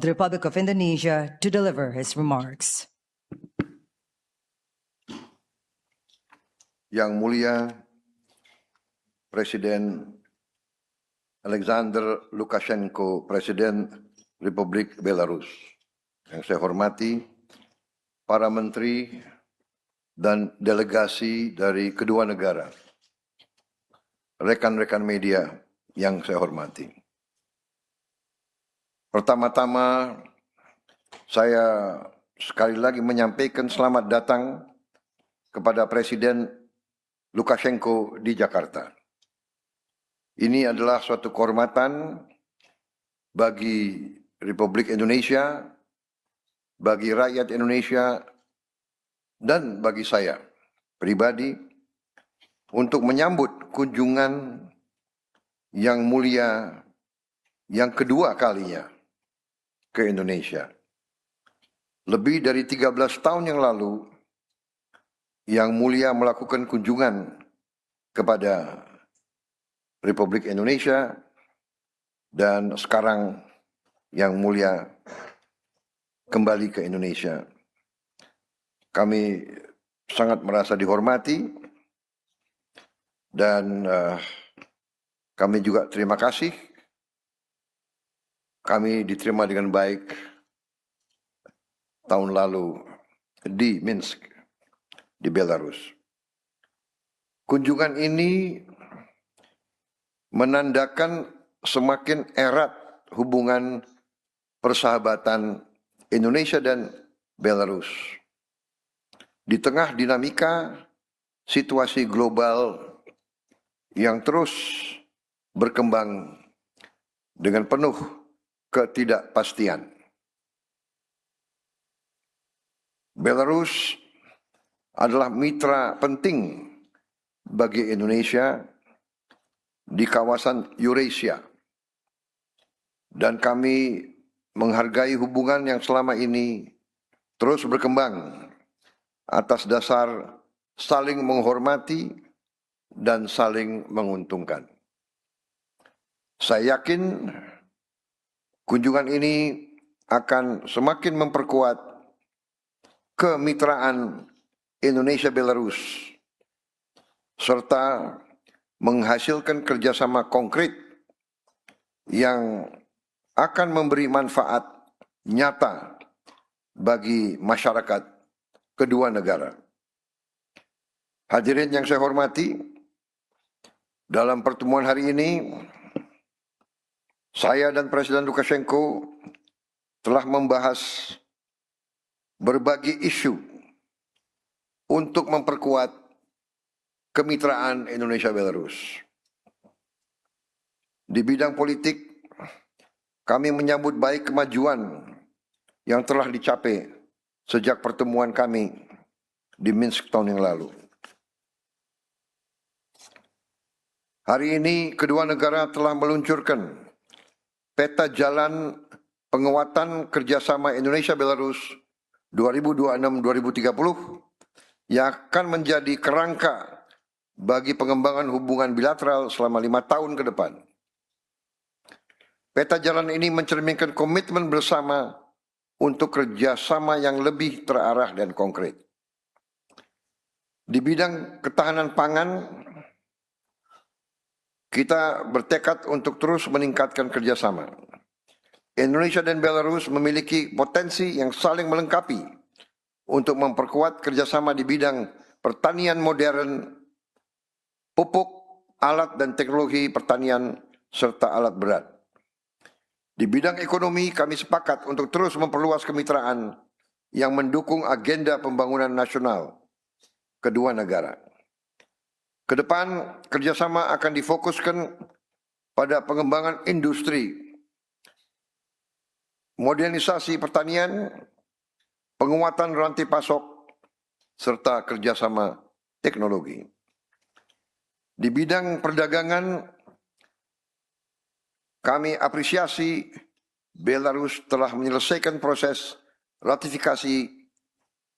of the Republic of Indonesia to deliver his remarks. Yang Mulia Presiden Alexander Lukashenko, Presiden Republik Belarus. Yang saya hormati para menteri dan delegasi dari kedua negara, rekan-rekan media yang saya hormati. Pertama-tama, saya sekali lagi menyampaikan selamat datang kepada Presiden Lukashenko di Jakarta. Ini adalah suatu kehormatan bagi Republik Indonesia, bagi rakyat Indonesia, dan bagi saya pribadi untuk menyambut kunjungan yang mulia yang kedua kalinya ke Indonesia. Lebih dari 13 tahun yang lalu, Yang Mulia melakukan kunjungan kepada Republik Indonesia, dan sekarang Yang Mulia kembali ke Indonesia. Kami sangat merasa dihormati dan kami juga terima kasih. Kami diterima dengan baik tahun lalu di Minsk, di Belarus. Kunjungan ini menandakan semakin erat hubungan persahabatan Indonesia dan Belarus. Di tengah dinamika situasi global yang terus berkembang dengan penuh ketidakpastian. Belarus adalah mitra penting bagi Indonesia di kawasan Eurasia, dan kami menghargai hubungan yang selama ini terus berkembang atas dasar saling menghormati dan saling menguntungkan. Saya yakin kunjungan ini akan semakin memperkuat kemitraan Indonesia-Belarus serta menghasilkan kerjasama konkret yang akan memberi manfaat nyata bagi masyarakat kedua negara. Hadirin yang saya hormati, dalam pertemuan hari ini, saya dan Presiden Lukashenko telah membahas berbagai isu untuk memperkuat kemitraan Indonesia-Belarus. Di bidang politik, kami menyambut baik kemajuan yang telah dicapai sejak pertemuan kami di Minsk tahun yang lalu. Hari ini kedua negara telah meluncurkan peta jalan penguatan kerjasama Indonesia-Belarus 2026-2030 yang akan menjadi kerangka bagi pengembangan hubungan bilateral selama 5 tahun ke depan. Peta jalan ini mencerminkan komitmen bersama untuk kerjasama yang lebih terarah dan konkret. Di bidang ketahanan pangan, kita bertekad untuk terus meningkatkan kerjasama. Indonesia dan Belarus memiliki potensi yang saling melengkapi untuk memperkuat kerjasama di bidang pertanian modern, pupuk, alat dan teknologi pertanian, serta alat berat. Di bidang ekonomi, kami sepakat untuk terus memperluas kemitraan yang mendukung agenda pembangunan nasional kedua negara. Kedepan, kerjasama akan difokuskan pada pengembangan industri, modernisasi pertanian, penguatan rantai pasok, serta kerjasama teknologi. Di bidang perdagangan, kami apresiasi Belarus telah menyelesaikan proses ratifikasi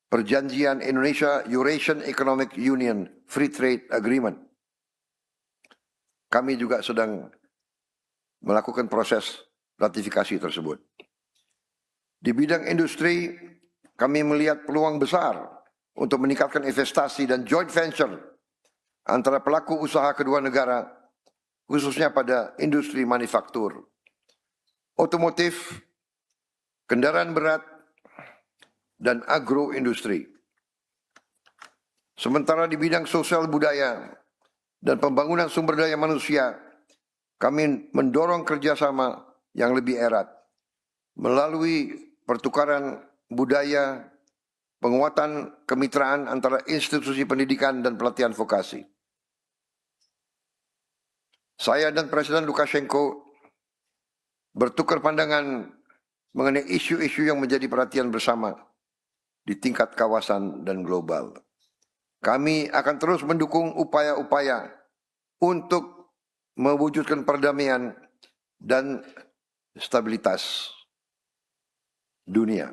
Perjanjian Indonesia-Eurasian Economic Union Free Trade Agreement. Kami juga sedang melakukan proses ratifikasi tersebut. Di bidang industri, kami melihat peluang besar untuk meningkatkan investasi dan joint venture antara pelaku usaha kedua negara, khususnya pada industri manufaktur, otomotif, kendaraan berat, dan agroindustri. Sementara di bidang sosial budaya dan pembangunan sumber daya manusia, kami mendorong kerjasama yang lebih erat melalui pertukaran budaya, penguatan kemitraan antara institusi pendidikan dan pelatihan vokasi. Saya dan Presiden Lukashenko bertukar pandangan mengenai isu-isu yang menjadi perhatian bersama di tingkat kawasan dan global. Kami akan terus mendukung upaya-upaya untuk mewujudkan perdamaian dan stabilitas dunia.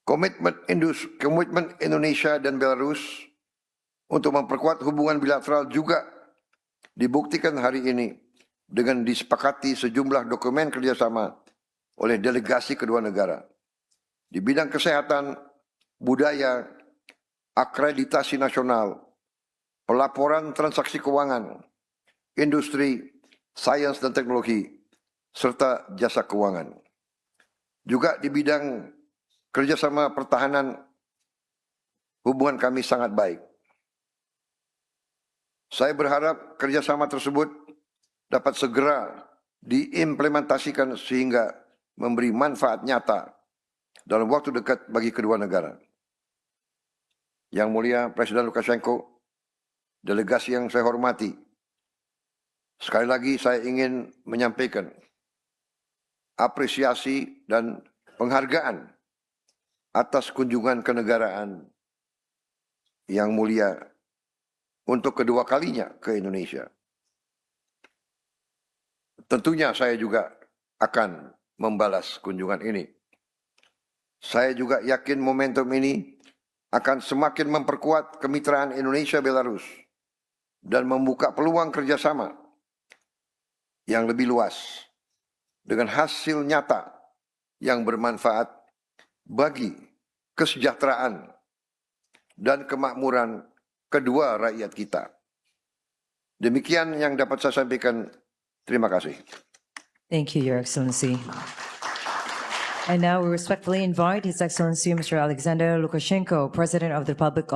Komitmen Indonesia dan Belarus untuk memperkuat hubungan bilateral juga dibuktikan hari ini dengan disepakati sejumlah dokumen kerjasama oleh delegasi kedua negara. Di bidang kesehatan, budaya, akreditasi nasional, pelaporan transaksi keuangan, industri, sains dan teknologi, serta jasa keuangan. Juga di bidang kerjasama pertahanan, hubungan kami sangat baik. Saya berharap kerjasama tersebut dapat segera diimplementasikan sehingga memberi manfaat nyata dalam waktu dekat bagi kedua negara. Yang Mulia Presiden Lukashenko, delegasi yang saya hormati, sekali lagi saya ingin menyampaikan apresiasi dan penghargaan atas kunjungan kenegaraan yang mulia untuk kedua kalinya ke Indonesia. Tentunya saya juga akan membalas kunjungan ini. Saya juga yakin momentum ini akan semakin memperkuat kemitraan Indonesia-Belarus dan membuka peluang kerjasama yang lebih luas dengan hasil nyata yang bermanfaat bagi kesejahteraan dan kemakmuran kedua rakyat kita. Demikian yang dapat saya sampaikan. Terima kasih. Thank you, Your Excellency. And now we respectfully invite His Excellency Mr. Alexander Lukashenko, President of the Republic of